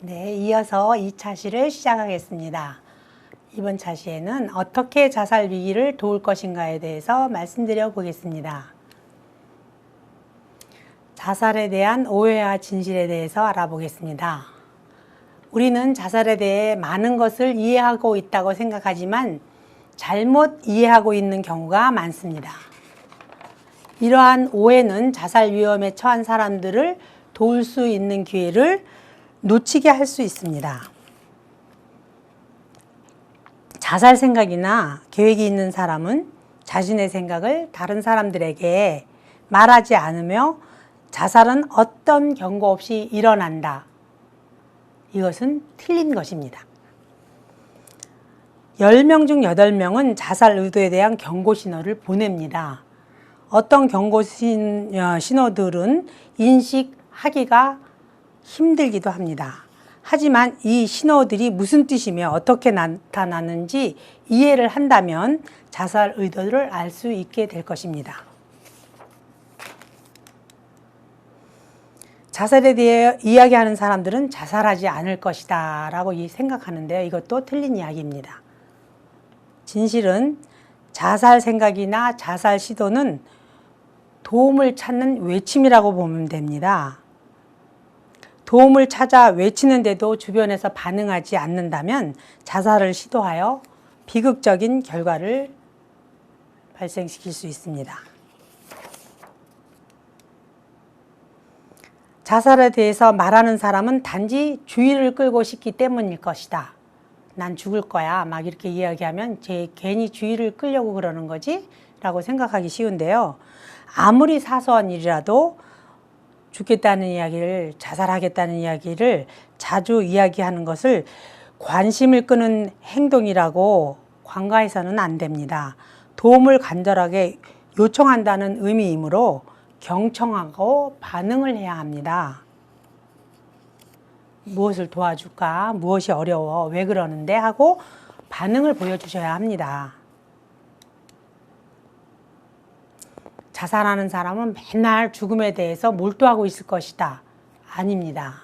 네, 이어서 2차 시를 시작하겠습니다. 이번 차 시에는 어떻게 자살 위기를 도울 것인가에 대해서 말씀드려 보겠습니다. 자살에 대한 오해와 진실에 대해서 알아보겠습니다. 우리는 자살에 대해 많은 것을 이해하고 있다고 생각하지만 잘못 이해하고 있는 경우가 많습니다. 이러한 오해는 자살 위험에 처한 사람들을 도울 수 있는 기회를 놓치게 할 수 있습니다. 자살 생각이나 계획이 있는 사람은 자신의 생각을 다른 사람들에게 말하지 않으며 자살은 어떤 경고 없이 일어난다. 이것은 틀린 것입니다. 10명 중 8명은 자살 의도에 대한 경고 신호를 보냅니다. 어떤 경고 신호들은 인식하기가 힘들기도 합니다. 하지만 이 신호들이 무슨 뜻이며 어떻게 나타나는지 이해를 한다면 자살 의도를 알 수 있게 될 것입니다. 자살에 대해 이야기하는 사람들은 자살하지 않을 것이다 라고 생각하는데요. 이것도 틀린 이야기입니다. 진실은 자살 생각이나 자살 시도는 도움을 찾는 외침이라고 보면 됩니다. 도움을 찾아 외치는데도 주변에서 반응하지 않는다면 자살을 시도하여 비극적인 결과를 발생시킬 수 있습니다. 자살에 대해서 말하는 사람은 단지 주의를 끌고 싶기 때문일 것이다. 난 죽을 거야. 막 이렇게 이야기하면 괜히 주의를 끌려고 그러는 거지? 라고 생각하기 쉬운데요. 아무리 사소한 일이라도 죽겠다는 이야기를, 자살하겠다는 이야기를 자주 이야기하는 것을 관심을 끄는 행동이라고 간과해서는 안 됩니다. 도움을 간절하게 요청한다는 의미이므로 경청하고 반응을 해야 합니다. 무엇을 도와줄까? 무엇이 어려워? 왜 그러는데? 하고 반응을 보여주셔야 합니다. 자살하는 사람은 맨날 죽음에 대해서 몰두하고 있을 것이다. 아닙니다.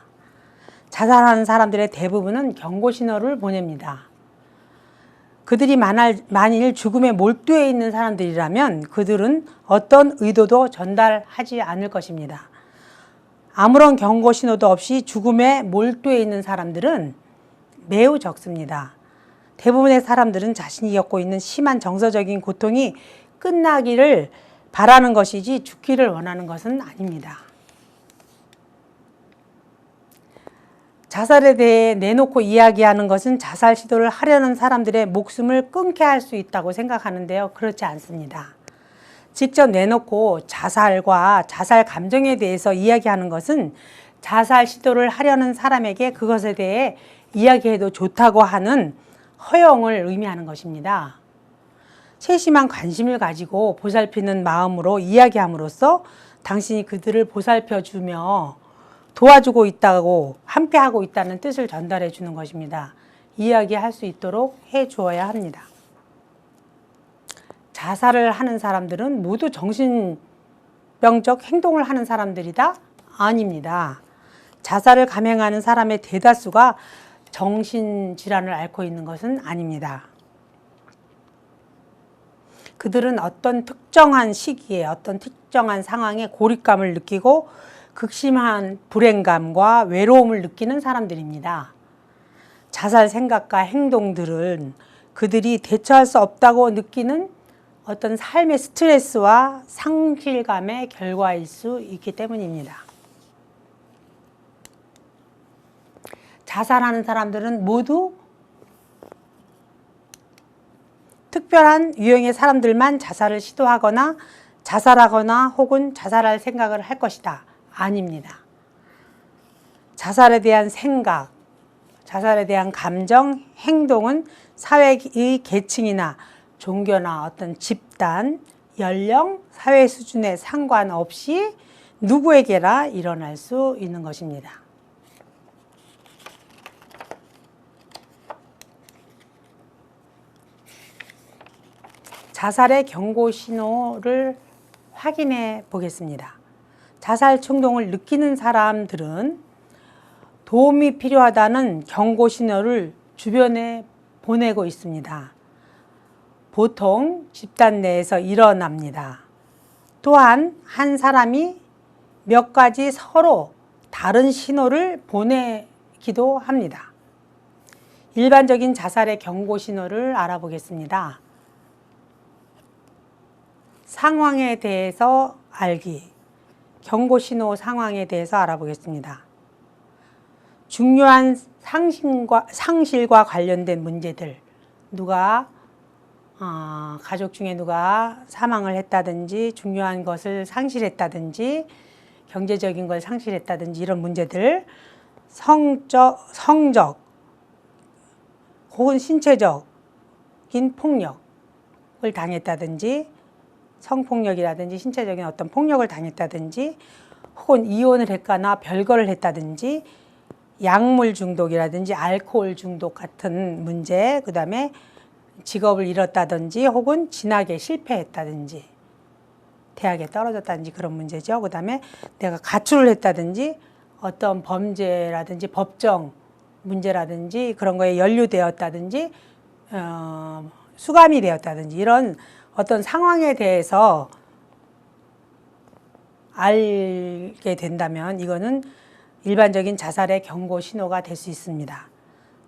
자살하는 사람들의 대부분은 경고 신호를 보냅니다. 그들이 만일 죽음에 몰두해 있는 사람들이라면 그들은 어떤 의도도 전달하지 않을 것입니다. 아무런 경고 신호도 없이 죽음에 몰두해 있는 사람들은 매우 적습니다. 대부분의 사람들은 자신이 겪고 있는 심한 정서적인 고통이 끝나기를 바라는 것이지 죽기를 원하는 것은 아닙니다. 자살에 대해 내놓고 이야기하는 것은 자살 시도를 하려는 사람들의 목숨을 끊게 할 수 있다고 생각하는데요. 그렇지 않습니다. 직접 내놓고 자살과 자살 감정에 대해서 이야기하는 것은 자살 시도를 하려는 사람에게 그것에 대해 이야기해도 좋다고 하는 허용을 의미하는 것입니다. 세심한 관심을 가지고 보살피는 마음으로 이야기함으로써 당신이 그들을 보살펴주며 도와주고 있다고, 함께하고 있다는 뜻을 전달해 주는 것입니다. 이야기할 수 있도록 해 주어야 합니다. 자살을 하는 사람들은 모두 정신병적 행동을 하는 사람들이다? 아닙니다. 자살을 감행하는 사람의 대다수가 정신질환을 앓고 있는 것은 아닙니다. 그들은 어떤 특정한 시기에 어떤 특정한 상황에 고립감을 느끼고 극심한 불행감과 외로움을 느끼는 사람들입니다. 자살 생각과 행동들은 그들이 대처할 수 없다고 느끼는 어떤 삶의 스트레스와 상실감의 결과일 수 있기 때문입니다. 자살하는 사람들은 모두 특별한 유형의 사람들만 자살을 시도하거나 자살하거나 혹은 자살할 생각을 할 것이다. 아닙니다. 자살에 대한 생각, 자살에 대한 감정, 행동은 사회의 계층이나 종교나 어떤 집단, 연령, 사회 수준에 상관없이 누구에게나 일어날 수 있는 것입니다. 자살의 경고 신호를 확인해 보겠습니다. 자살 충동을 느끼는 사람들은 도움이 필요하다는 경고 신호를 주변에 보내고 있습니다. 보통 집단 내에서 일어납니다. 또한 한 사람이 몇 가지 서로 다른 신호를 보내기도 합니다. 일반적인 자살의 경고 신호를 알아보겠습니다. 상황에 대해서 알기, 경고 신호 상황에 대해서 알아보겠습니다. 중요한 상실과 관련된 문제들, 가족 중에 누가 사망을 했다든지 중요한 것을 상실했다든지 경제적인 걸 상실했다든지 이런 문제들, 성적 혹은 신체적인 폭력을 당했다든지 성폭력이라든지 신체적인 어떤 폭력을 당했다든지 혹은 이혼을 했거나 별거를 했다든지 약물 중독이라든지 알코올 중독 같은 문제, 그 다음에 직업을 잃었다든지 혹은 진학에 실패했다든지 대학에 떨어졌다든지 그런 문제죠. 그 다음에 내가 가출을 했다든지 어떤 범죄라든지 법정 문제라든지 그런 거에 연루되었다든지 수감이 되었다든지 이런 어떤 상황에 대해서 알게 된다면 이거는 일반적인 자살의 경고 신호가 될 수 있습니다.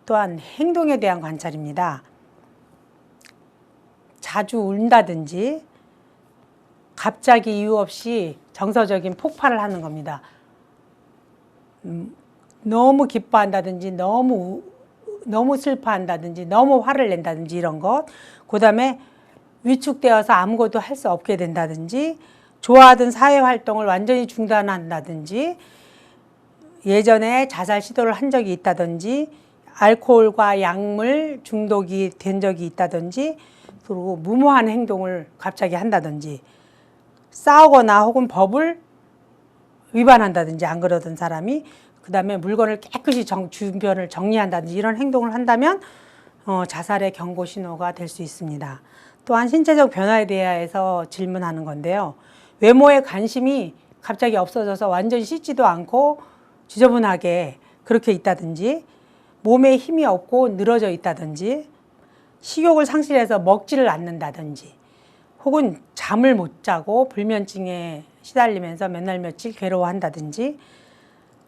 또한 행동에 대한 관찰입니다. 자주 운다든지 갑자기 이유 없이 정서적인 폭발을 하는 겁니다. 너무 기뻐한다든지 너무 슬퍼한다든지 너무 화를 낸다든지 이런 것, 그 다음에 위축되어서 아무것도 할 수 없게 된다든지 좋아하던 사회활동을 완전히 중단한다든지 예전에 자살 시도를 한 적이 있다든지 알코올과 약물 중독이 된 적이 있다든지 그리고 무모한 행동을 갑자기 한다든지 싸우거나 혹은 법을 위반한다든지 안 그러던 사람이 그 다음에 물건을 깨끗이 주변을 정리한다든지 이런 행동을 한다면 자살의 경고 신호가 될 수 있습니다. 또한 신체적 변화에 대해서 질문하는 건데요. 외모에 관심이 갑자기 없어져서 완전히 씻지도 않고 지저분하게 그렇게 있다든지 몸에 힘이 없고 늘어져 있다든지 식욕을 상실해서 먹지를 않는다든지 혹은 잠을 못 자고 불면증에 시달리면서 몇 날 며칠 괴로워한다든지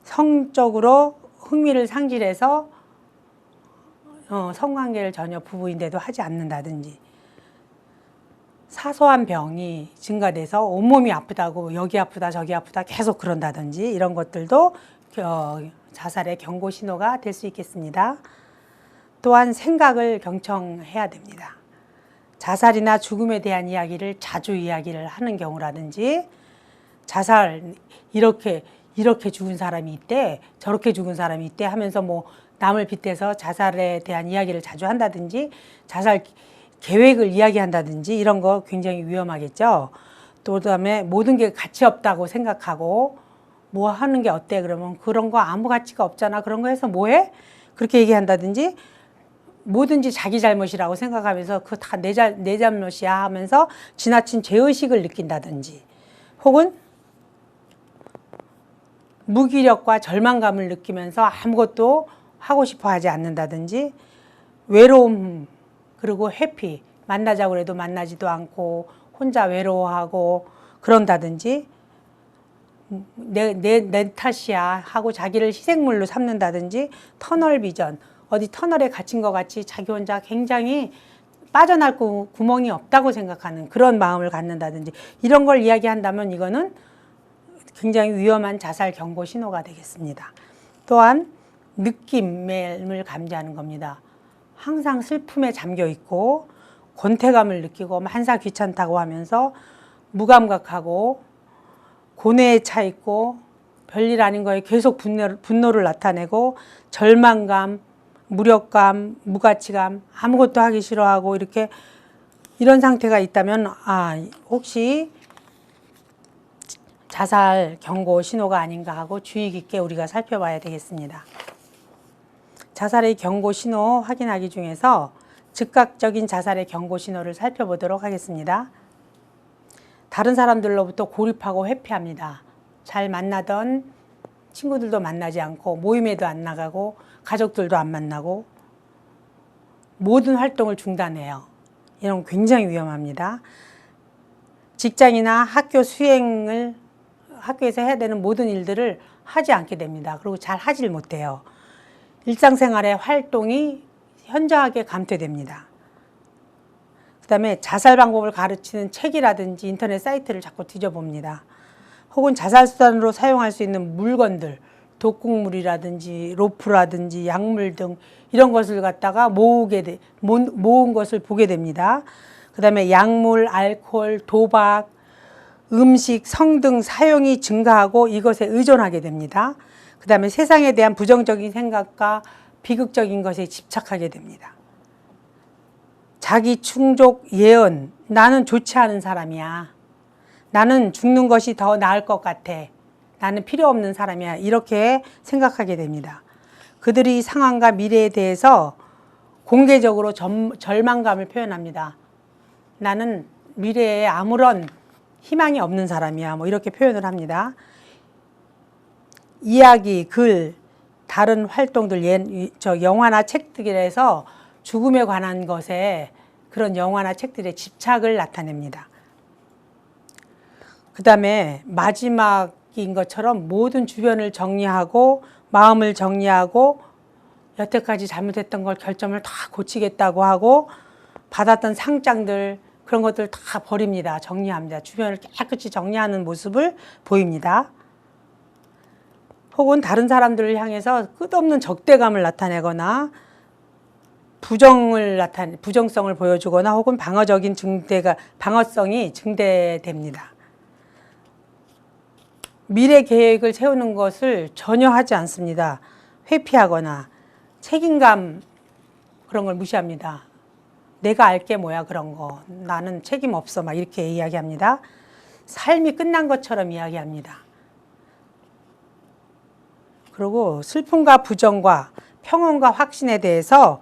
성적으로 흥미를 상실해서 성관계를 전혀 부부인데도 하지 않는다든지 사소한 병이 증가돼서 온몸이 아프다고 여기 아프다 저기 아프다 계속 그런다든지 이런 것들도 자살의 경고 신호가 될 수 있겠습니다. 또한 생각을 경청해야 됩니다. 자살이나 죽음에 대한 이야기를 자주 이야기를 하는 경우라든지 자살 이렇게 죽은 사람이 있대 저렇게 죽은 사람이 있대 하면서 뭐 남을 빗대서 자살에 대한 이야기를 자주 한다든지 자살 계획을 이야기한다든지 이런 거 굉장히 위험하겠죠. 또 그다음에 모든 게 가치 없다고 생각하고 뭐 하는 게 어때 그러면 그런 거 아무 가치가 없잖아 그런 거 해서 뭐해? 그렇게 얘기한다든지 뭐든지 자기 잘못이라고 생각하면서 그거 다 내 잘못이야 하면서 지나친 죄의식을 느낀다든지 혹은 무기력과 절망감을 느끼면서 아무것도 하고 싶어 하지 않는다든지 외로움 그리고 회피 만나자고 해도 만나지도 않고 혼자 외로워하고 그런다든지 내 탓이야 하고 자기를 희생물로 삼는다든지 터널 비전 어디 터널에 갇힌 것 같이 자기 혼자 굉장히 빠져날 구멍이 없다고 생각하는 그런 마음을 갖는다든지 이런 걸 이야기한다면 이거는 굉장히 위험한 자살 경고 신호가 되겠습니다. 또한 느낌을 감지하는 겁니다. 항상 슬픔에 잠겨 있고 권태감을 느끼고 만사 귀찮다고 하면서 무감각하고 고뇌에 차 있고 별일 아닌 거에 계속 분노를 나타내고 절망감, 무력감, 무가치감, 아무것도 하기 싫어하고 이렇게 이런 상태가 있다면 혹시 자살 경고 신호가 아닌가 하고 주의 깊게 우리가 살펴봐야 되겠습니다. 자살의 경고 신호 확인하기 중에서 즉각적인 자살의 경고 신호를 살펴보도록 하겠습니다. 다른 사람들로부터 고립하고 회피합니다. 잘 만나던 친구들도 만나지 않고 모임에도 안 나가고 가족들도 안 만나고 모든 활동을 중단해요. 이런 건 굉장히 위험합니다. 직장이나 학교 수행을 학교에서 해야 되는 모든 일들을 하지 않게 됩니다. 그리고 잘 하질 못해요. 일상생활의 활동이 현저하게 감퇴됩니다. 그 다음에 자살 방법을 가르치는 책이라든지 인터넷 사이트를 자꾸 뒤져봅니다. 혹은 자살수단으로 사용할 수 있는 물건들, 독극물이라든지 로프라든지 약물 등 이런 것을 갖다가 모은 것을 보게 됩니다. 그 다음에 약물, 알코올, 도박, 음식, 성 등 사용이 증가하고 이것에 의존하게 됩니다. 그 다음에 세상에 대한 부정적인 생각과 비극적인 것에 집착하게 됩니다. 자기 충족, 예언, 나는 좋지 않은 사람이야. 나는 죽는 것이 더 나을 것 같아. 나는 필요 없는 사람이야. 이렇게 생각하게 됩니다. 그들이 상황과 미래에 대해서 공개적으로 절망감을 표현합니다. 나는 미래에 아무런 희망이 없는 사람이야. 뭐 이렇게 표현을 합니다. 이야기, 글, 다른 활동들, 영화나 책들에서 죽음에 관한 것에 그런 영화나 책들의 집착을 나타냅니다. 그 다음에 마지막인 것처럼 모든 주변을 정리하고 마음을 정리하고 여태까지 잘못했던 걸 결점을 다 고치겠다고 하고 받았던 상장들 그런 것들 다 버립니다. 정리합니다. 주변을 깨끗이 정리하는 모습을 보입니다. 혹은 다른 사람들을 향해서 끝없는 적대감을 나타내거나 부정성을 보여주거나 혹은 방어성이 증대됩니다. 미래 계획을 세우는 것을 전혀 하지 않습니다. 회피하거나 책임감 그런 걸 무시합니다. 내가 알게 뭐야 그런 거. 나는 책임 없어 막 이렇게 이야기합니다. 삶이 끝난 것처럼 이야기합니다. 그리고 슬픔과 부정과 평온과 확신에 대해서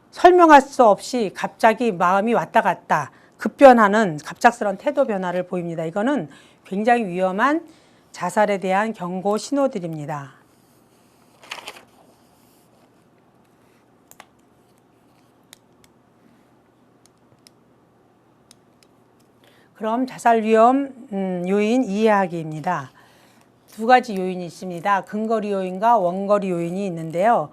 설명할 수 없이 갑자기 마음이 왔다 갔다 급변하는 갑작스러운 태도 변화를 보입니다. 이거는 굉장히 위험한 자살에 대한 경고 신호들입니다. 그럼 자살 위험 요인 이해하기입니다. 두 가지 요인이 있습니다. 근거리 요인과 원거리 요인이 있는데요.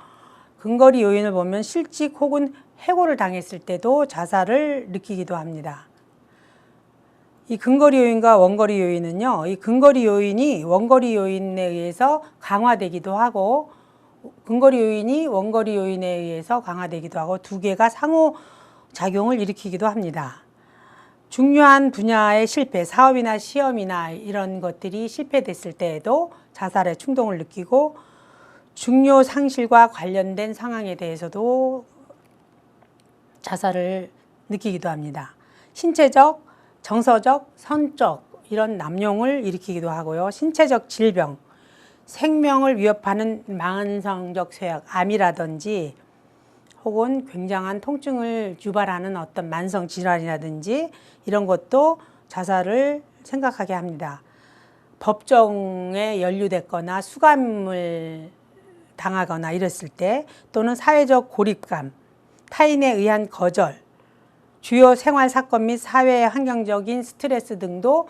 근거리 요인을 보면 실직 혹은 해고를 당했을 때도 자살을 느끼기도 합니다. 이 근거리 요인과 원거리 요인은요, 이 근거리 요인이 원거리 요인에 의해서 강화되기도 하고, 근거리 요인이 원거리 요인에 의해서 강화되기도 하고, 두 개가 상호작용을 일으키기도 합니다. 중요한 분야의 실패, 사업이나 시험이나 이런 것들이 실패됐을 때에도 자살의 충동을 느끼고, 중요 상실과 관련된 상황에 대해서도 자살을 느끼기도 합니다. 신체적, 정서적, 성적 이런 남용을 일으키기도 하고요. 신체적 질병, 생명을 위협하는 만성적 쇠약, 암이라든지 혹은 굉장한 통증을 유발하는 어떤 만성 질환이라든지 이런 것도 자살을 생각하게 합니다. 법정에 연루됐거나 수감을 당하거나 이랬을 때 또는 사회적 고립감, 타인에 의한 거절, 주요 생활 사건 및 사회 환경적인 스트레스 등도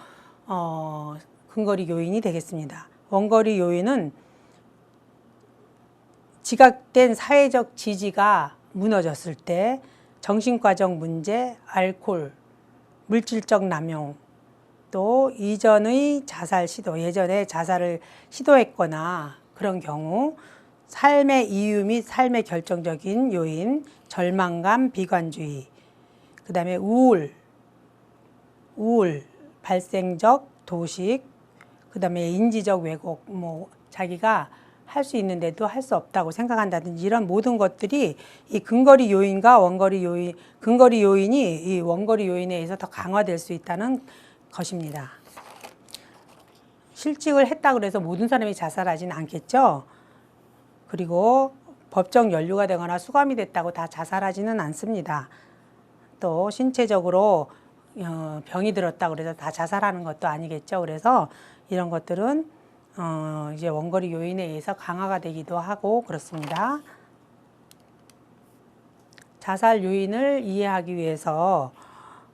근거리 요인이 되겠습니다. 원거리 요인은 지각된 사회적 지지가 무너졌을 때 정신과적 문제, 알코올, 물질적 남용, 또 이전의 자살 시도, 예전에 자살을 시도했거나 그런 경우 삶의 이유 및 삶의 결정적인 요인, 절망감, 비관주의, 그 다음에 우울, 발생적 도식, 그 다음에 인지적 왜곡, 자기가 할 수 있는데도 할 수 없다고 생각한다든지 이런 모든 것들이 이 근거리 요인과 원거리 요인, 근거리 요인이 이 원거리 요인에 의해서 더 강화될 수 있다는 것입니다. 실직을 했다고 해서 모든 사람이 자살하지는 않겠죠. 그리고 법정 연루가 되거나 수감이 됐다고 다 자살하지는 않습니다. 또 신체적으로 병이 들었다고 해서 다 자살하는 것도 아니겠죠. 그래서 이런 것들은 이제 원거리 요인에 의해서 강화가 되기도 하고 그렇습니다. 자살 요인을 이해하기 위해서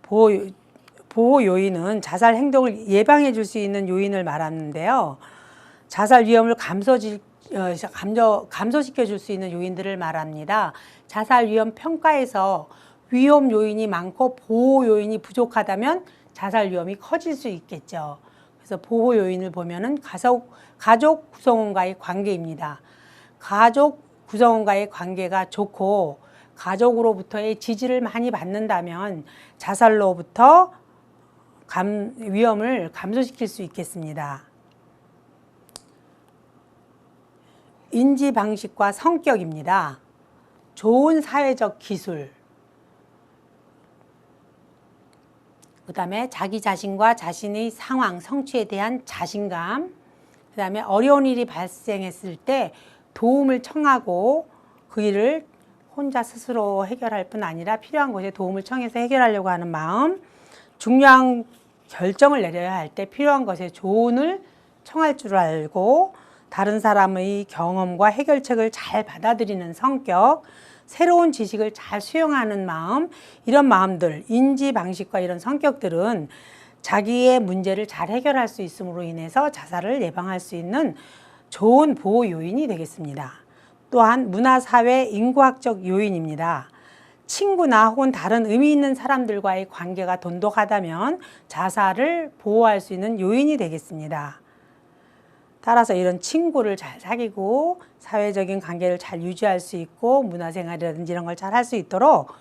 보호 요인은 자살 행동을 예방해 줄 수 있는 요인을 말하는데요. 자살 위험을 감소시켜 줄 수 있는 요인들을 말합니다. 자살 위험 평가에서 위험 요인이 많고 보호 요인이 부족하다면 자살 위험이 커질 수 있겠죠. 그래서 보호 요인을 보면은 가족 구성원과의 관계입니다. 가족 구성원과의 관계가 좋고 가족으로부터의 지지를 많이 받는다면 자살로부터 위험을 감소시킬 수 있겠습니다. 인지 방식과 성격입니다. 좋은 사회적 기술, 그 다음에 자기 자신과 자신의 상황, 성취에 대한 자신감, 그 다음에 어려운 일이 발생했을 때 도움을 청하고 그 일을 혼자 스스로 해결할 뿐 아니라 필요한 곳에 도움을 청해서 해결하려고 하는 마음, 중요한 결정을 내려야 할 때 필요한 것에 조언을 청할 줄 알고 다른 사람의 경험과 해결책을 잘 받아들이는 성격, 새로운 지식을 잘 수용하는 마음, 이런 마음들, 인지 방식과 이런 성격들은 자기의 문제를 잘 해결할 수 있음으로 인해서 자살을 예방할 수 있는 좋은 보호 요인이 되겠습니다. 또한 문화사회 인구학적 요인입니다. 친구나 혹은 다른 의미 있는 사람들과의 관계가 돈독하다면 자살을 보호할 수 있는 요인이 되겠습니다. 따라서 이런 친구를 잘 사귀고 사회적인 관계를 잘 유지할 수 있고 문화생활이라든지 이런 걸 잘 할 수 있도록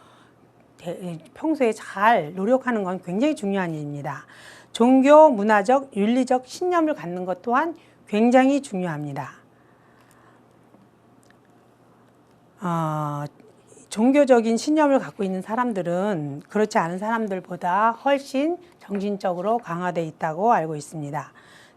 평소에 잘 노력하는 건 굉장히 중요한 일입니다. 종교, 문화적, 윤리적 신념을 갖는 것 또한 굉장히 중요합니다. 종교적인 신념을 갖고 있는 사람들은 그렇지 않은 사람들보다 훨씬 정신적으로 강화되어 있다고 알고 있습니다.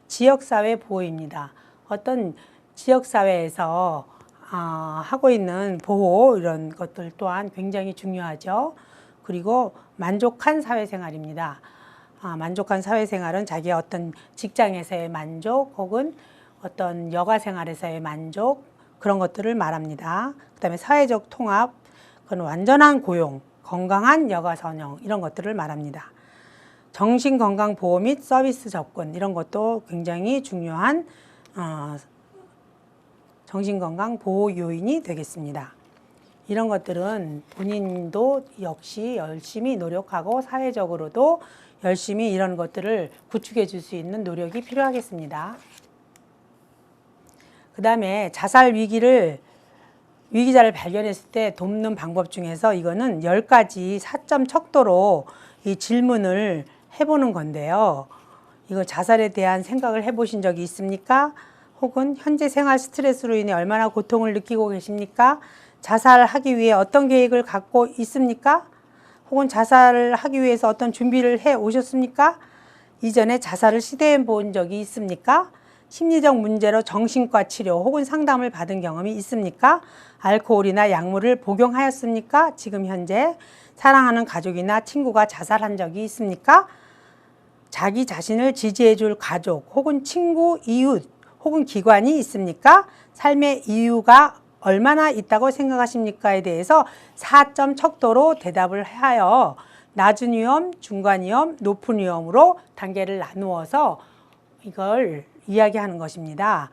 지역사회 보호입니다. 어떤 지역사회에서 하고 있는 보호 이런 것들 또한 굉장히 중요하죠. 그리고 만족한 사회생활입니다. 만족한 사회생활은 자기의 어떤 직장에서의 만족 혹은 어떤 여가생활에서의 만족 그런 것들을 말합니다. 그 다음에 사회적 통합, 그건 완전한 고용, 건강한 여가선용 이런 것들을 말합니다. 정신건강보호 및 서비스 접근 이런 것도 굉장히 중요한 정신건강보호 요인이 되겠습니다. 이런 것들은 본인도 역시 열심히 노력하고 사회적으로도 열심히 이런 것들을 구축해 줄 수 있는 노력이 필요하겠습니다. 그 다음에 자살 위기자를 발견했을 때 돕는 방법 중에서 이거는 10가지 4점 척도로 이 질문을 해보는 건데요. 이거 자살에 대한 생각을 해보신 적이 있습니까? 혹은 현재 생활 스트레스로 인해 얼마나 고통을 느끼고 계십니까? 자살하기 위해 어떤 계획을 갖고 있습니까? 혹은 자살을 하기 위해서 어떤 준비를 해 오셨습니까? 이전에 자살을 시도해 본 적이 있습니까? 심리적 문제로 정신과 치료 혹은 상담을 받은 경험이 있습니까? 알코올이나 약물을 복용하였습니까? 지금 현재 사랑하는 가족이나 친구가 자살한 적이 있습니까? 자기 자신을 지지해 줄 가족 혹은 친구, 이웃 혹은 기관이 있습니까? 삶의 이유가 얼마나 있다고 생각하십니까에 대해서 4점 척도로 대답을 하여 낮은 위험, 중간 위험, 높은 위험으로 단계를 나누어서 이걸 이야기하는 것입니다.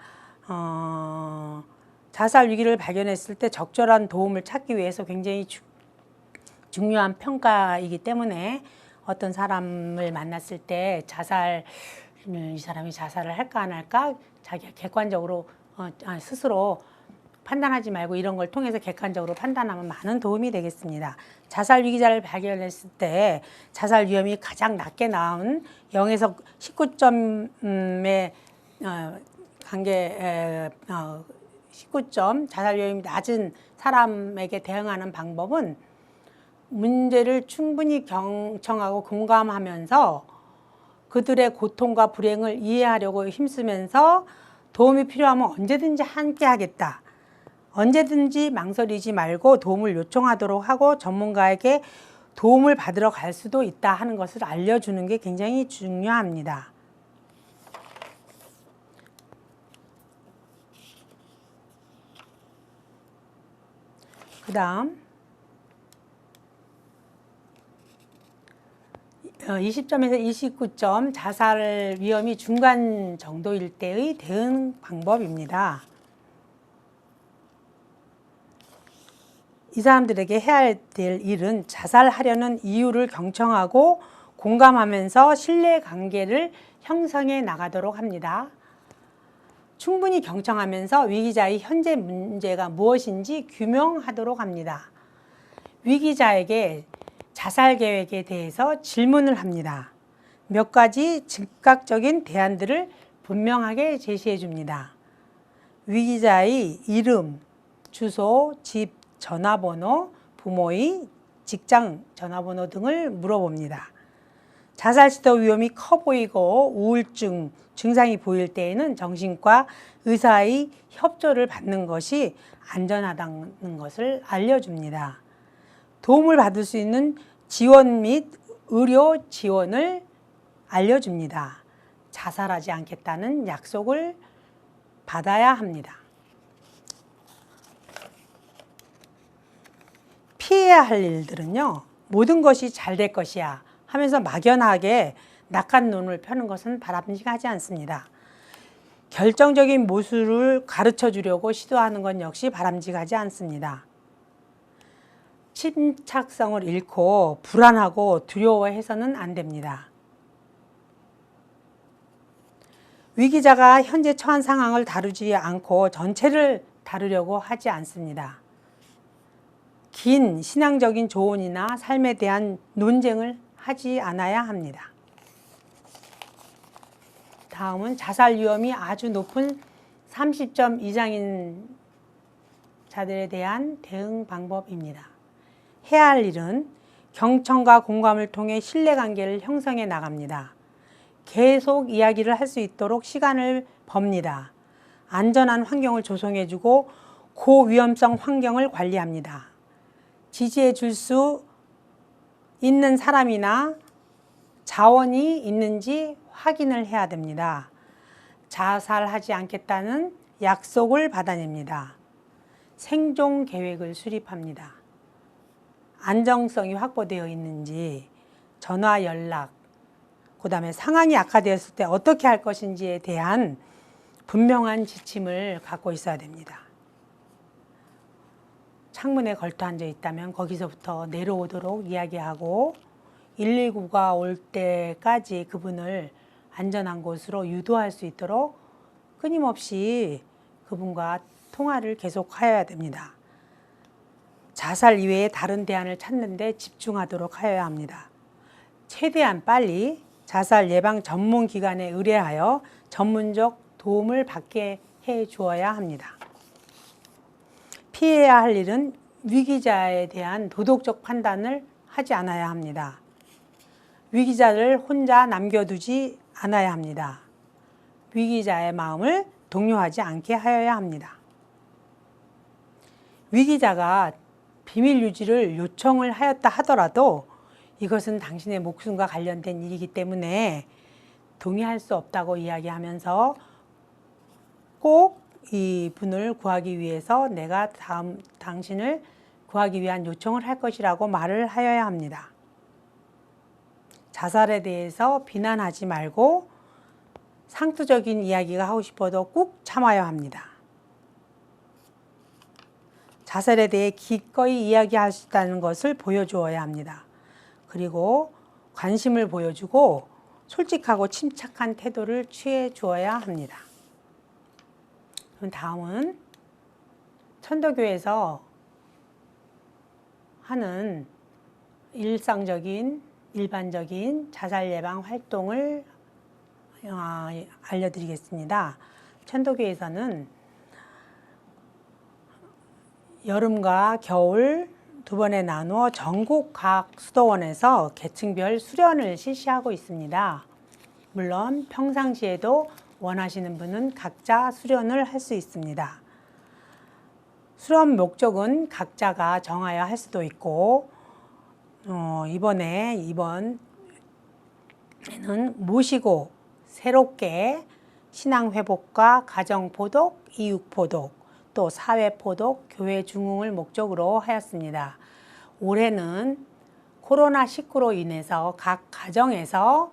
자살 위기를 발견했을 때 적절한 도움을 찾기 위해서 굉장히 중요한 평가이기 때문에 어떤 사람을 만났을 때 이 사람이 자살을 할까 안 할까 자기가 객관적으로 스스로 판단하지 말고 이런 걸 통해서 객관적으로 판단하면 많은 도움이 되겠습니다. 자살 위기자를 발견했을 때 자살 위험이 가장 낮게 나온 0에서 19점의 관계 19점 자살 위험이 낮은 사람에게 대응하는 방법은 문제를 충분히 경청하고 공감하면서 그들의 고통과 불행을 이해하려고 힘쓰면서 도움이 필요하면 언제든지 함께 하겠다. 언제든지 망설이지 말고 도움을 요청하도록 하고 전문가에게 도움을 받으러 갈 수도 있다 하는 것을 알려주는 게 굉장히 중요합니다. 그 다음 20점에서 29점 자살 위험이 중간 정도일 때의 대응 방법입니다. 이 사람들에게 해야 될 일은 자살하려는 이유를 경청하고 공감하면서 신뢰관계를 형성해 나가도록 합니다. 충분히 경청하면서 위기자의 현재 문제가 무엇인지 규명하도록 합니다. 위기자에게 자살 계획에 대해서 질문을 합니다. 몇 가지 즉각적인 대안들을 분명하게 제시해 줍니다. 위기자의 이름, 주소, 집, 전화번호, 부모의 직장 전화번호 등을 물어봅니다. 자살 시도 위험이 커 보이고 우울증 증상이 보일 때에는 정신과 의사의 협조를 받는 것이 안전하다는 것을 알려줍니다. 도움을 받을 수 있는 지원 및 의료 지원을 알려줍니다. 자살하지 않겠다는 약속을 받아야 합니다. 피해야 할 일들은요, 모든 것이 잘 될 것이야 하면서 막연하게 낙관론을 펴는 것은 바람직하지 않습니다. 결정적인 모습을 가르쳐 주려고 시도하는 건 역시 바람직하지 않습니다. 침착성을 잃고 불안하고 두려워해서는 안 됩니다. 위기자가 현재 처한 상황을 다루지 않고 전체를 다루려고 하지 않습니다. 긴 신앙적인 조언이나 삶에 대한 논쟁을 하지 않아야 합니다. 다음은 자살 위험이 아주 높은 30점 이상인 자들에 대한 대응 방법입니다. 해야 할 일은 경청과 공감을 통해 신뢰관계를 형성해 나갑니다. 계속 이야기를 할 수 있도록 시간을 법니다. 안전한 환경을 조성해주고 고위험성 환경을 관리합니다. 지지해 줄 수 있는 사람이나 자원이 있는지 확인을 해야 됩니다. 자살하지 않겠다는 약속을 받아냅니다. 생존 계획을 수립합니다. 안정성이 확보되어 있는지, 전화 연락, 그 다음에 상황이 악화되었을 때 어떻게 할 것인지에 대한 분명한 지침을 갖고 있어야 됩니다. 창문에 걸터 앉아 있다면 거기서부터 내려오도록 이야기하고 119가 올 때까지 그분을 안전한 곳으로 유도할 수 있도록 끊임없이 그분과 통화를 계속하여야 됩니다. 자살 이외에 다른 대안을 찾는 데 집중하도록 하여야 합니다. 최대한 빨리 자살 예방 전문 기관에 의뢰하여 전문적 도움을 받게 해 주어야 합니다. 피해야 할 일은 위기자에 대한 도덕적 판단을 하지 않아야 합니다. 위기자를 혼자 남겨두지 않아야 합니다. 위기자의 마음을 동요하지 않게 하여야 합니다. 위기자가 비밀 유지를 요청을 하였다 하더라도 이것은 당신의 목숨과 관련된 일이기 때문에 동의할 수 없다고 이야기하면서 꼭 이 분을 구하기 위해서 내가 당신을 구하기 위한 요청을 할 것이라고 말을 하여야 합니다. 자살에 대해서 비난하지 말고 상투적인 이야기가 하고 싶어도 꾹 참아야 합니다. 자살에 대해 기꺼이 이야기할 수 있다는 것을 보여주어야 합니다. 그리고 관심을 보여주고 솔직하고 침착한 태도를 취해 주어야 합니다. 그럼 다음은 천도교에서 하는 일반적인 자살 예방 활동을 알려드리겠습니다. 천도교에서는 여름과 겨울 두 번에 나누어 전국 각 수도원에서 계층별 수련을 실시하고 있습니다. 물론 평상시에도 원하시는 분은 각자 수련을 할 수 있습니다. 수련 목적은 각자가 정하여 할 수도 있고 이번에는 모시고 새롭게 신앙 회복과 가정 포독, 이웃 포독, 또 사회 포독, 교회 중흥을 목적으로 하였습니다. 올해는 코로나19로 인해서 각 가정에서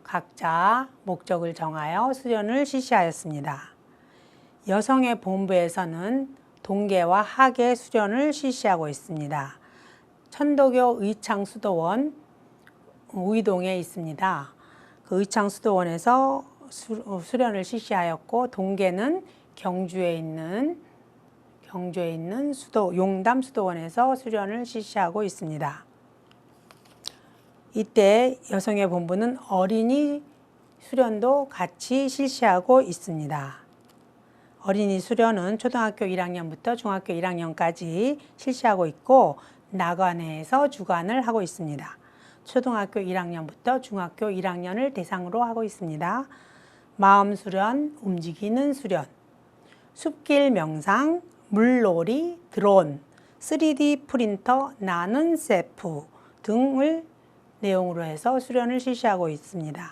각자 목적을 정하여 수련을 실시하였습니다. 여성의 본부에서는 동계와 하계 수련을 실시하고 있습니다. 천도교 의창수도원 우이동에 있습니다. 그 의창수도원에서 수련을 실시하였고, 동계는 경주에 있는 용담 수도원에서 수련을 실시하고 있습니다. 이때 여성의 본부는 어린이 수련도 같이 실시하고 있습니다. 어린이 수련은 초등학교 1학년부터 중학교 1학년까지 실시하고 있고, 나관에서 주관을 하고 있습니다. 초등학교 1학년부터 중학교 1학년을 대상으로 하고 있습니다. 마음 수련, 움직이는 수련, 숲길 명상, 물놀이, 드론, 3D 프린터, 나는 셀프 등을 내용으로 해서 수련을 실시하고 있습니다.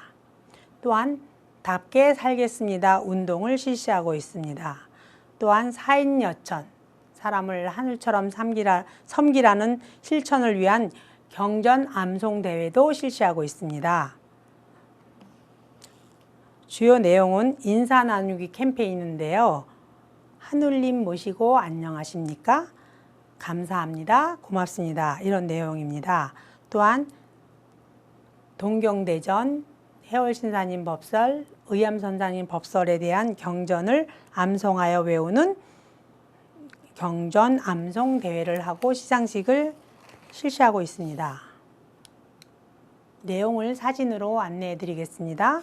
또한 답게 살겠습니다 운동을 실시하고 있습니다. 또한 4인 여천, 사람을 하늘처럼 섬기라는 실천을 위한 경전 암송 대회도 실시하고 있습니다. 주요 내용은 인사 나누기 캠페인인데요. 하늘님 모시고 안녕하십니까? 감사합니다. 고맙습니다. 이런 내용입니다. 또한 동경대전, 해월신사님 법설, 의암선사님 법설에 대한 경전을 암송하여 외우는 경전 암송 대회를 하고 시상식을 실시하고 있습니다. 내용을 사진으로 안내해 드리겠습니다.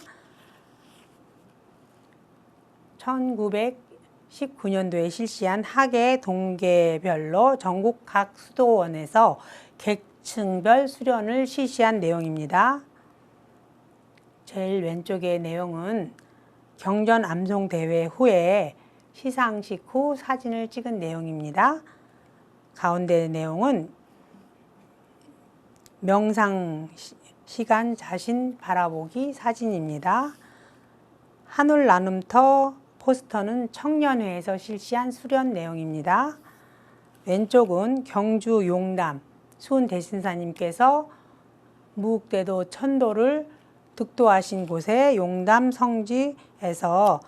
1919년도에 실시한 하계 동계별로 전국 각 수도원에서 계층별 수련을 실시한 내용입니다. 제일 왼쪽의 내용은 경전 암송 대회 후에 시상식 후 사진을 찍은 내용입니다. 가운데 내용은 명상 시간 자신 바라보기 사진입니다. 하늘 나눔터 포스터는 청년회에서 실시한 수련 내용입니다. 왼쪽은 경주 용담 수은대신사님께서 무국대도 천도를 득도하신 곳의 용담 성지에서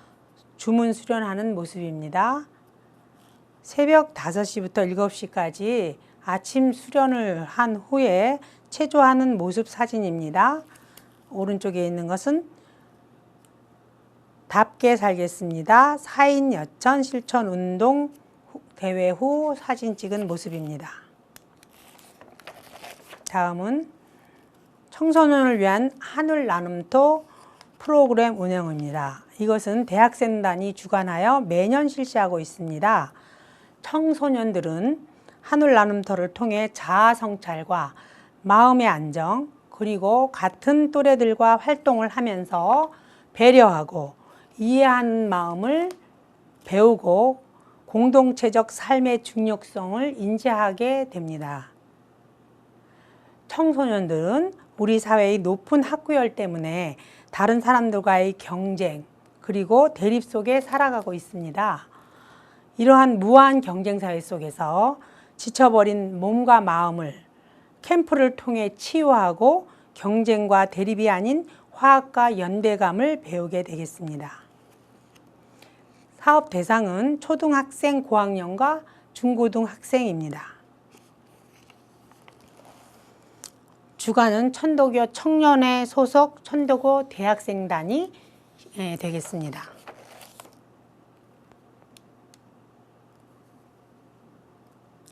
주문 수련하는 모습입니다. 새벽 5시부터 7시까지 아침 수련을 한 후에 체조하는 모습 사진입니다. 오른쪽에 있는 것은 답게 살겠습니다 4인 여천 실천 운동 대회 후 사진 찍은 모습입니다. 다음은 청소년을 위한 하늘 나눔터 프로그램 운영입니다. 이것은 대학생단이 주관하여 매년 실시하고 있습니다. 청소년들은 하늘 나눔터를 통해 자아 성찰과 마음의 안정, 그리고 같은 또래들과 활동을 하면서 배려하고 이해하는 마음을 배우고 공동체적 삶의 중요성을 인지하게 됩니다. 청소년들은 우리 사회의 높은 학구열 때문에 다른 사람들과의 경쟁 그리고 대립 속에 살아가고 있습니다. 이러한 무한 경쟁 사회 속에서 지쳐버린 몸과 마음을 캠프를 통해 치유하고 경쟁과 대립이 아닌 화합과 연대감을 배우게 되겠습니다. 사업 대상은 초등학생 고학년과 중고등학생입니다. 주관은 천도교 청년회 소속 천도교 대학생단이 되겠습니다.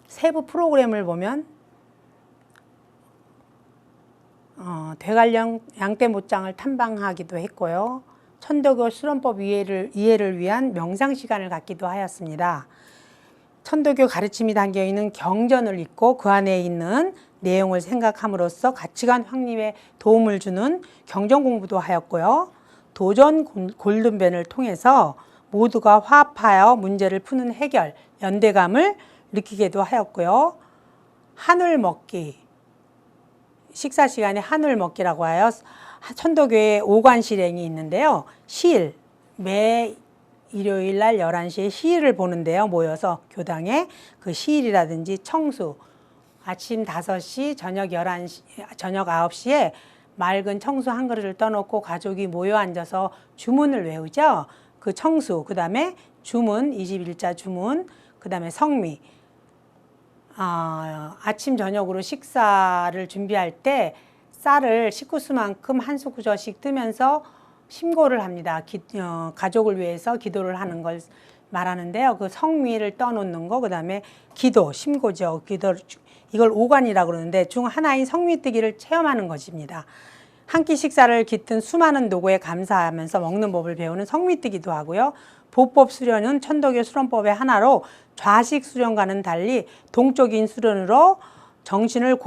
세부 프로그램을 보면 대관령 양떼못장을 탐방하기도 했고요. 천도교 수련법 이해를 위한 명상 시간을 갖기도 하였습니다. 천도교 가르침이 담겨있는 경전을 읽고 그 안에 있는 내용을 생각함으로써 가치관 확립에 도움을 주는 경전 공부도 하였고요. 도전 골든벨을 통해서 모두가 화합하여 문제를 푸는 해결, 연대감을 느끼기도 하였고요. 하늘 먹기, 식사 시간에 하늘 먹기라고 하여 천도교에 오관실행이 있는데요. 매 일요일 날 11시에 시일을 보는데요. 모여서 교당에 그 시일이라든지 청수, 아침 5시, 저녁 11시, 저녁 9시에 맑은 청수 한 그릇을 떠놓고 가족이 모여 앉아서 주문을 외우죠. 그 청수, 그 다음에 주문, 21자 주문, 그 다음에 성미. 아침 저녁으로 식사를 준비할 때 쌀을 식구수만큼 한 수저씩 뜨면서 심고를 합니다. 가족을 위해서 기도를 하는 걸 말하는데요. 그 성미를 떠놓는 거, 그 다음에 기도, 심고죠. 이걸 오관이라고 그러는데 중 하나인 성미뜨기를 체험하는 것입니다. 한 끼 식사를 깃든 수많은 노고에 감사하면서 먹는 법을 배우는 성미뜨기도 하고요. 보법 수련은 천도교 수련법의 하나로 좌식 수련과는 달리 동적인 수련으로 정신을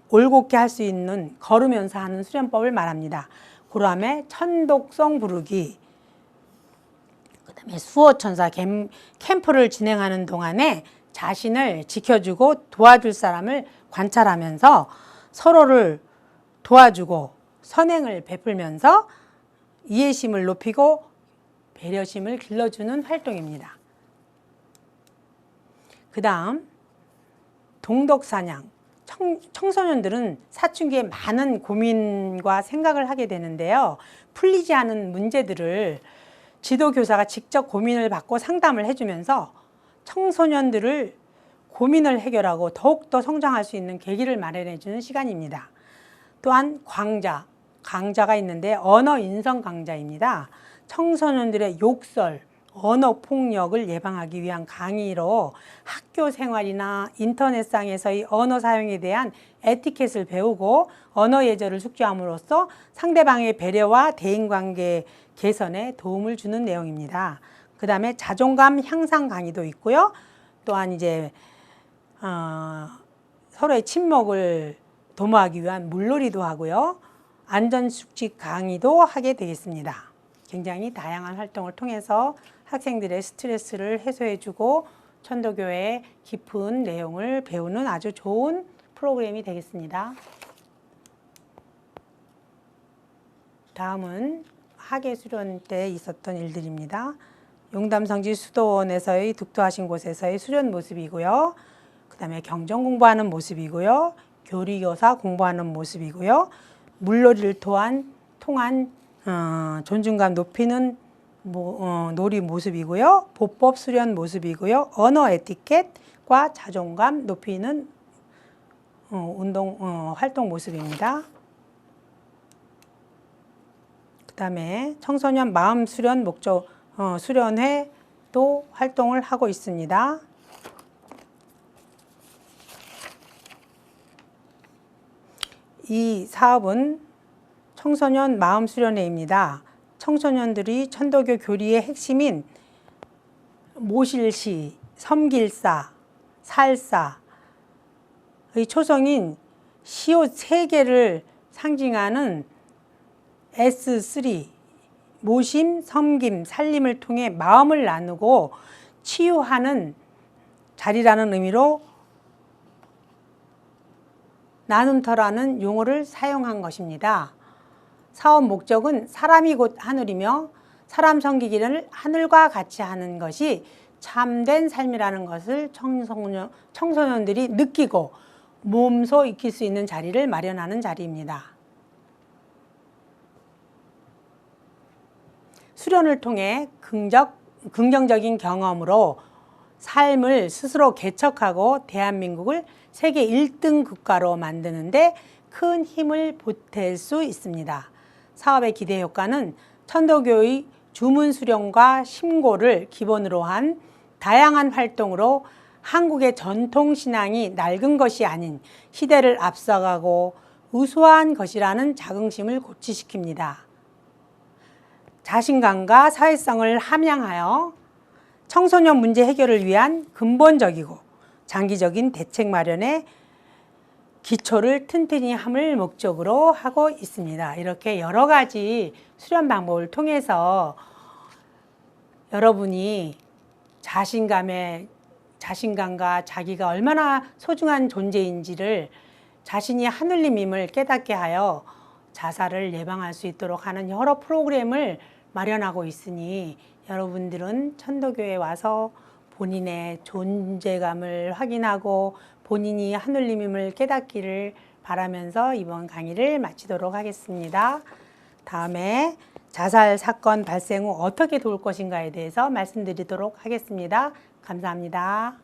올곧게 할 수 있는 걸으면서 하는 수련법을 말합니다. 그다음에 천독성 부르기, 그다음에 수호천사 캠프를 진행하는 동안에 자신을 지켜주고 도와줄 사람을 관찰하면서 서로를 도와주고 선행을 베풀면서 이해심을 높이고 배려심을 길러주는 활동입니다. 그 다음 동덕사냥. 청소년들은 사춘기에 많은 고민과 생각을 하게 되는데요. 풀리지 않은 문제들을 지도교사가 직접 고민을 받고 상담을 해주면서 청소년들을 고민을 해결하고 더욱더 성장할 수 있는 계기를 마련해 주는 시간입니다. 또한 강좌가 있는데 언어 인성 강좌입니다. 청소년들의 욕설, 언어 폭력을 예방하기 위한 강의로 학교 생활이나 인터넷상에서의 언어 사용에 대한 에티켓을 배우고 언어 예절을 숙지함으로써 상대방의 배려와 대인관계 개선에 도움을 주는 내용입니다. 그 다음에 자존감 향상 강의도 있고요. 또한 이제 서로의 친목을 도모하기 위한 물놀이도 하고요. 안전수칙 강의도 하게 되겠습니다. 굉장히 다양한 활동을 통해서 학생들의 스트레스를 해소해주고 천도교의 깊은 내용을 배우는 아주 좋은 프로그램이 되겠습니다. 다음은 학예 수련 때 있었던 일들입니다. 용담성지 수도원에서의 득도하신 곳에서의 수련 모습이고요. 그 다음에 경전 공부하는 모습이고요. 교리교사 공부하는 모습이고요. 물놀이를 통한 존중감 높이는 놀이 모습이고요. 보법 수련 모습이고요. 언어 에티켓과 자존감 높이는 활동 모습입니다. 그 다음에 청소년 마음 수련 목적 수련회도 활동을 하고 있습니다. 이 사업은 청소년 마음 수련회입니다. 청소년들이 천도교 교리의 핵심인 모실시, 섬길사, 살사의 초성인 시옷 3개를 상징하는 S3, 모심, 섬김, 살림을 통해 마음을 나누고 치유하는 자리라는 의미로 나눔터라는 용어를 사용한 것입니다. 사업 목적은 사람이 곧 하늘이며 사람 섬기기를 하늘과 같이 하는 것이 참된 삶이라는 것을 청소년들이 느끼고 몸소 익힐 수 있는 자리를 마련하는 자리입니다. 수련을 통해 긍정적인 경험으로 삶을 스스로 개척하고 대한민국을 세계 1등 국가로 만드는데 큰 힘을 보탤 수 있습니다. 사업의 기대 효과는 천도교의 주문 수련과 심고를 기본으로 한 다양한 활동으로 한국의 전통 신앙이 낡은 것이 아닌 시대를 앞서가고 우수한 것이라는 자긍심을 고취시킵니다. 자신감과 사회성을 함양하여 청소년 문제 해결을 위한 근본적이고 장기적인 대책 마련에 기초를 튼튼히 함을 목적으로 하고 있습니다. 이렇게 여러 가지 수련 방법을 통해서 여러분이 자신감과 자기가 얼마나 소중한 존재인지를 자신이 하늘님임을 깨닫게 하여 자살을 예방할 수 있도록 하는 여러 프로그램을 마련하고 있으니 여러분들은 천도교에 와서 본인의 존재감을 확인하고 본인이 하느님임을 깨닫기를 바라면서 이번 강의를 마치도록 하겠습니다. 다음에 자살 사건 발생 후 어떻게 도울 것인가에 대해서 말씀드리도록 하겠습니다. 감사합니다.